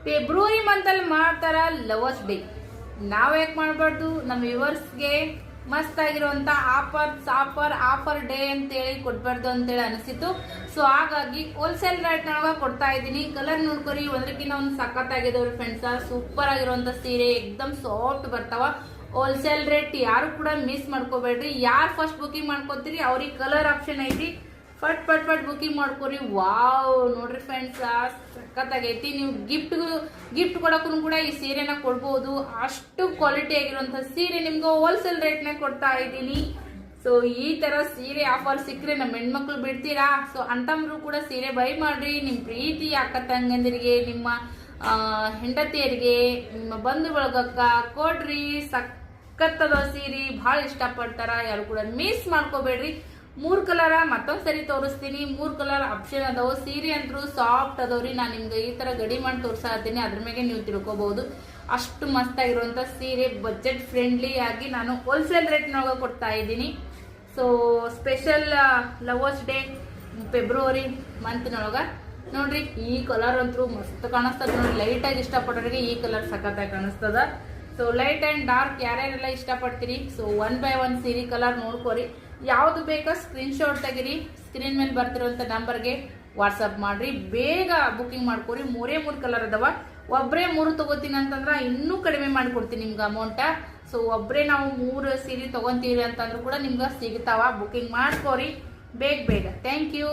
February ಮಂತಲ್ಲಿ ಮಾಡ್ತಾರ lovers day, ನಾವು ಯಾಕೆ ಮಾಡಬಾರ್ದು? ನಮ್ಮ ವ್ಯೂವರ್ಸ್ಗೆ ಮಸ್ತ್ ಆಗಿರುವಂತ ಆಫರ್ ಡೇ ಅಂತೇಳಿ ಕೊಡ್ಬಾರ್ದು ಅಂತೇಳಿ ಅನಿಸಿತು. ಸೊ ಹಾಗಾಗಿ ಹೋಲ್ಸೇಲ್ ರೇಟ್ ನೊಳಗ ಕೊಡ್ತಾ ಇದ್ದೀನಿ. ಕಲರ್ ನೋಡ್ಕೊರಿ, ಒಂದ್ರಕ್ಕಿಂತ ಒಂದು ಸಖತ್ತಾಗಿದವ್ರಿ ಫ್ರೆಂಡ್ಸ್. ಸೂಪರ್ ಆಗಿರುವಂತ ಸೀರೆ, ಎಕ್ದಮ್ ಸಾಫ್ಟ್ ಬರ್ತಾವ. ಹೋಲ್ಸೇಲ್ ರೇಟ್ ಯಾರು ಕೂಡ ಮಿಸ್ ಮಾಡ್ಕೋಬೇಡ್ರಿ. ಯಾರು ಫಸ್ಟ್ ಬುಕಿಂಗ್ ಮಾಡ್ಕೋತೀರಿ ಅವ್ರಿಗೆ ಕಲರ್ ಆಪ್ಷನ್ ಐತಿ, ಫಟ್ ಬುಕಿಂಗ್ ಮಾಡ್ಕೊರಿ. ವಾವ್ ನೋಡ್ರಿ ಫ್ರೆಂಡ್ಸ್, ಸಖತ್ತಾಗೈತಿ. ನೀವು ಗಿಫ್ಟ್ ಕೊಡಕ್ಕೂ ಕೂಡ ಈ ಸೀರೆನ ಕೊಡ್ಬೋದು. ಅಷ್ಟು ಕ್ವಾಲಿಟಿ ಆಗಿರುವಂತ ಸೀರೆ ನಿಮ್ಗೆ ಹೋಲ್ಸೇಲ್ ರೇಟ್ನಾಗ ಕೊಡ್ತಾ ಇದ್ದೀನಿ. ಸೊ ಈ ತರ ಸೀರೆ ಆಫರ್ ಸಿಕ್ಕರೆ ನಮ್ಮ ಹೆಣ್ಮಕ್ಳು ಬಿಡ್ತೀರಾ? ಸೊ ಅಂತಮ್ರು ಕೂಡ ಸೀರೆ ಬೈ ಮಾಡ್ರಿ. ನಿಮ್ ಪ್ರೀತಿ ಅಕ್ಕ ತಂಗಂದಿರಿಗೆ, ನಿಮ್ಮ ಹೆಂಡತಿಯರಿಗೆ, ನಿಮ್ಮ ಬಂಧು ಬಳಗಕ್ಕ ಕೊಡ್ರಿ. ಸಖತ್ತದ ಸೀರೆ ಬಹಳ ಇಷ್ಟಪಡ್ತಾರ, ಯಾರು ಕೂಡ ಮಿಸ್ ಮಾಡ್ಕೋಬೇಡ್ರಿ. 3 ಕಲರ್ ಮತ್ತೊಂದ್ಸರಿ ತೋರಿಸ್ತೀನಿ. 3 ಕಲರ್ ಆಪ್ಷನ್ ಅದಾವ. ಸೀರೆ ಅಂತೂ ಸಾಫ್ಟ್ ಅದಾವ್ರಿ. ನಾನು ನಿಮ್ಗೆ ಈ ತರ ಗಡಿ ಮಾಡಿ ತೋರ್ಸಾತೀನಿ, ಅದ್ರ ಮೇಲೆ ನೀವು ತಿಳ್ಕೊಬಹುದು. ಅಷ್ಟು ಮಸ್ತ್ ಆಗಿರುವಂತ ಸೀರೆ, ಬಜೆಟ್ ಫ್ರೆಂಡ್ಲಿ ಆಗಿ ನಾನು ಹೋಲ್ಸೇಲ್ ರೇಟ್ನೊಳಗ ಕೊಡ್ತಾ ಇದ್ದೀನಿ. So special lovers day February ಮಂತ್ನೊಳಗ ನೋಡ್ರಿ. ಈ ಕಲರ್ ಅಂತೂ ಮಸ್ತ್ ಕಾಣಿಸ್ತದ ನೋಡ್ರಿ. ಲೈಟ್ ಆಗಿ ಇಷ್ಟಪಟ್ಟವ್ರಿಗೆ ಈ ಕಲರ್ ಸಖತ್ತಾಗಿ ಕಾಣಿಸ್ತದ. ಸೊ ಲೈಟ್ ಅಂಡ್ ಡಾರ್ಕ್ ಯಾರ್ಯಾರೆಲ್ಲ ಇಷ್ಟಪಡ್ತೀರಿ, ಸೊ 1 by 1 ಸೀರೆ ಕಲರ್ ನೋಡ್ಕೋರಿ. ಯಾವ್ದು ಬೇಕಾ ಸ್ಕ್ರೀನ್ ಶಾಟ್ ತೆಗಿರಿ. ಸ್ಕ್ರೀನ್ ಮೇಲೆ ಬರ್ತಿರುವಂತ ನಂಬರ್ಗೆ ವಾಟ್ಸಪ್ ಮಾಡ್ರಿ. ಬೇಗ ಬುಕಿಂಗ್ ಮಾಡ್ಕೋರಿ. 3 ಕಲರ್ ಅದಾವ. ಒಬ್ರೇ 3 ತಗೋತೀನಿ ಅಂತಂದ್ರ ಇನ್ನೂ ಕಡಿಮೆ ಮಾಡ್ಕೊಡ್ತೀನಿ ನಿಮ್ಗೆ ಅಮೌಂಟ್. ಸೊ ಒಬ್ರೇ ನಾವು 3 ಸೀರೆ ತಗೊಂತೀವಿ ಅಂತಂದ್ರೂ ಕೂಡ ನಿಮ್ಗೆ ಸಿಗ್ತಾವ. ಬುಕಿಂಗ್ ಮಾಡ್ಕೋರಿ ಬೇಗ. Thank you.